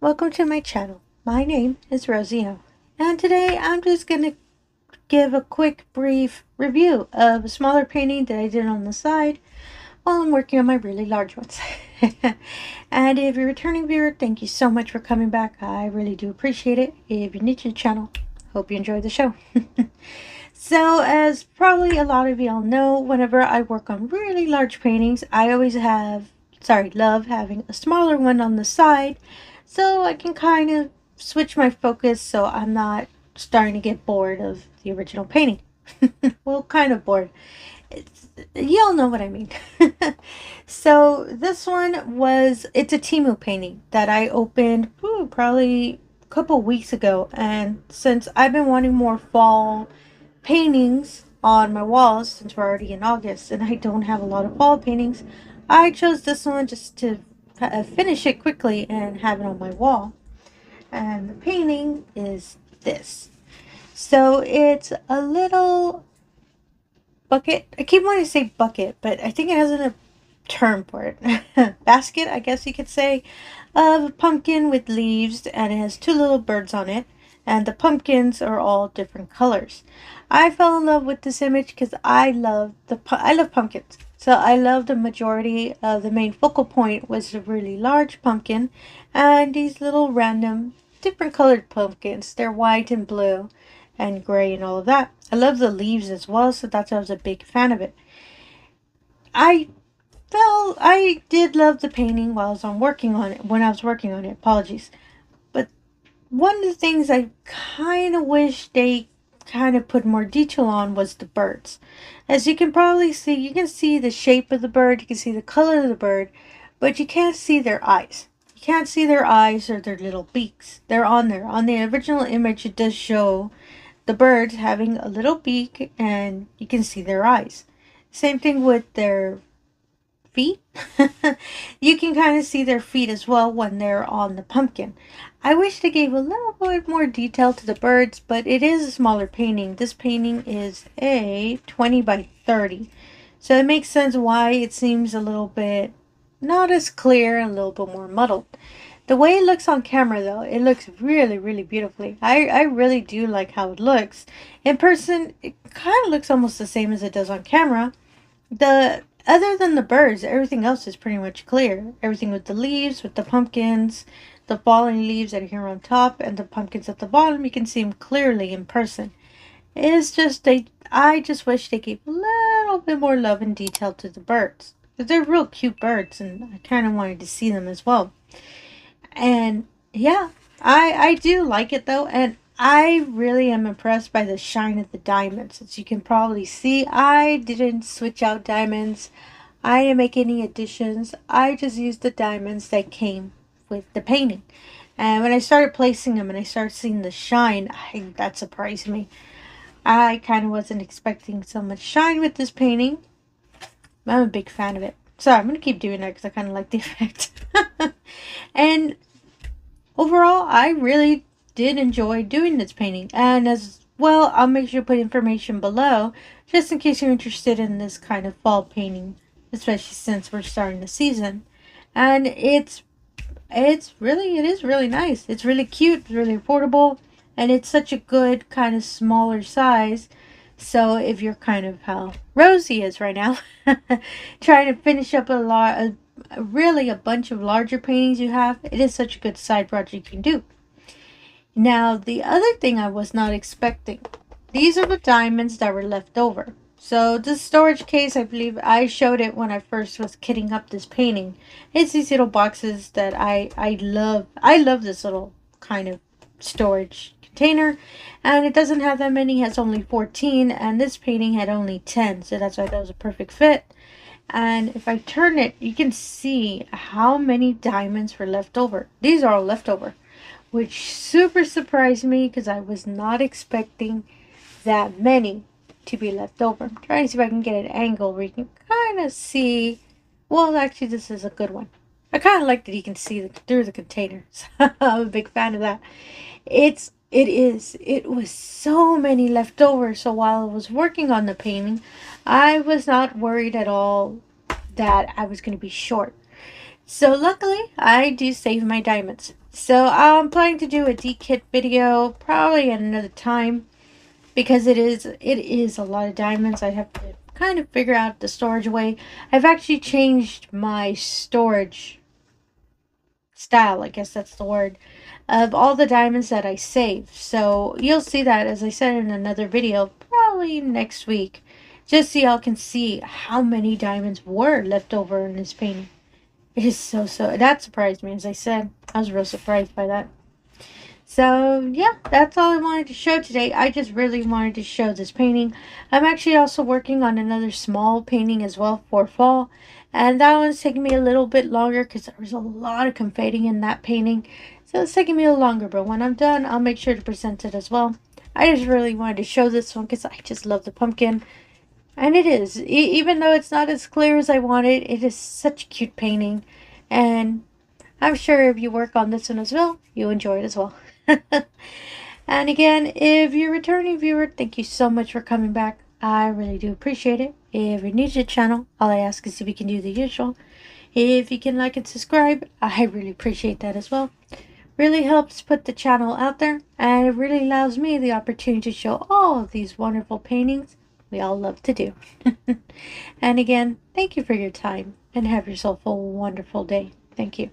welcome to my channel. My name is Rosy O, and today I'm just going to give a quick brief review of a smaller painting that I did on the side while I'm working on my really large ones. And if you're a returning viewer, thank you so much for coming back. I really do appreciate it. If you're new to the channel, hope you enjoy the show. So as probably a lot of y'all know, whenever I work on really large paintings, I always love having a smaller one on the side so I can kind of switch my focus so I'm not starting to get bored of the original painting. Well, kind of bored. Y'all know what I mean. So this one it's a TEMU painting that I opened probably a couple weeks ago, and since I've been wanting more fall paintings on my walls since we're already in August and I don't have a lot of fall paintings, I chose this one just to finish it quickly and have it on my wall. And the painting is this. So it's a little bucket. I keep wanting to say bucket, but I think it has a term for it. Basket, I guess you could say, of a pumpkin with leaves, and it has two little birds on it, and the pumpkins are all different colors. I fell in love with this image because I love pumpkins. So I love the majority of the main focal point was a really large pumpkin and these little random different colored pumpkins. They're white and blue and gray and all of that. I love the leaves as well, so that's why I was a big fan of it. I did love the painting while I was working on it, apologies. But one of the things I kind of wish they kind of put more detail on was the birds. As you can probably see, you can see the shape of the bird, you can see the color of the bird, but you can't see their eyes. You can't see their eyes or their little beaks. They're on there. On the original image, it does show the birds having a little beak and you can see their eyes. Same thing with their feet. You can kind of see their feet as well when they're on the pumpkin. I wish they gave a little bit more detail to the birds, but it is a smaller painting. This painting is a 20 by 30. So it makes sense why it seems a little bit not as clear and a little bit more muddled. The way it looks on camera, though, it looks really, really beautifully. I really do like how it looks. In person, it kind of looks almost the same as it does on camera. Other than the birds, everything else is pretty much clear. Everything with the leaves, with the pumpkins, the falling leaves that are here on top, and the pumpkins at the bottom, you can see them clearly in person. It's just, I just wish they gave a little bit more love and detail to the birds. Because they're real cute birds, and I kind of wanted to see them as well. And yeah, I do like it though, and I really am impressed by the shine of the diamonds. As you can probably see, I didn't switch out diamonds. I didn't make any additions. I just used the diamonds that came with the painting. And when I started placing them and I started seeing the shine, that surprised me. I kind of wasn't expecting so much shine with this painting. I'm a big fan of it. So I'm going to keep doing that because I kind of like the effect. And overall, I really did enjoy doing this painting. And as well, I'll make sure to put information below just in case you're interested in this kind of fall painting, especially since we're starting the season. And it is really nice. It's really cute, it's really affordable, and it's such a good kind of smaller size. So if you're kind of how Rosie is right now, trying to finish up a bunch of larger paintings you have, it is such a good side project you can do. Now, the other thing I was not expecting, these are the diamonds that were left over. So this storage case, I believe I showed it when I first was kitting up this painting. It's these little boxes that I love. I love this little kind of storage container, and it doesn't have that many. It has only 14, and this painting had only 10, so that's why that was a perfect fit. And if I turn it, you can see how many diamonds were left over. These are all left over, which super surprised me because I was not expecting that many to be left over. I'm trying to see if I can get an angle where you can kind of see. Well, actually, this is a good one. I kind of like that you can see through the container. So I'm a big fan of that. It was so many left over. So while I was working on the painting, I was not worried at all that I was going to be short. So luckily, I do save my diamonds. So I'm planning to do a D-kit video probably at another time because it is a lot of diamonds. I have to kind of figure out the storage way. I've actually changed my storage style, I guess that's the word, of all the diamonds that I save. So you'll see that, as I said, in another video probably next week, just so y'all can see how many diamonds were left over in this painting. It is so that surprised me. As I said, I was real surprised by that. So yeah, that's all I wanted to show today. I just really wanted to show this painting. I'm actually also working on another small painting as well for fall, and that one's taking me a little bit longer because there was a lot of confetti in that painting, so it's taking me a little longer. But when I'm done, I'll make sure to present it as well. I just really wanted to show this one because I just love the pumpkin. And it is, even though it's not as clear as I wanted, it is such a cute painting. And I'm sure if you work on this one as well, you'll enjoy it as well. And again, if you're a returning viewer, thank you so much for coming back. I really do appreciate it. If you're new to the channel, all I ask is if you can do the usual. If you can like and subscribe, I really appreciate that as well. Really helps put the channel out there, and it really allows me the opportunity to show all of these wonderful paintings we all love to do. And again, thank you for your time, and have yourself a wonderful day. Thank you.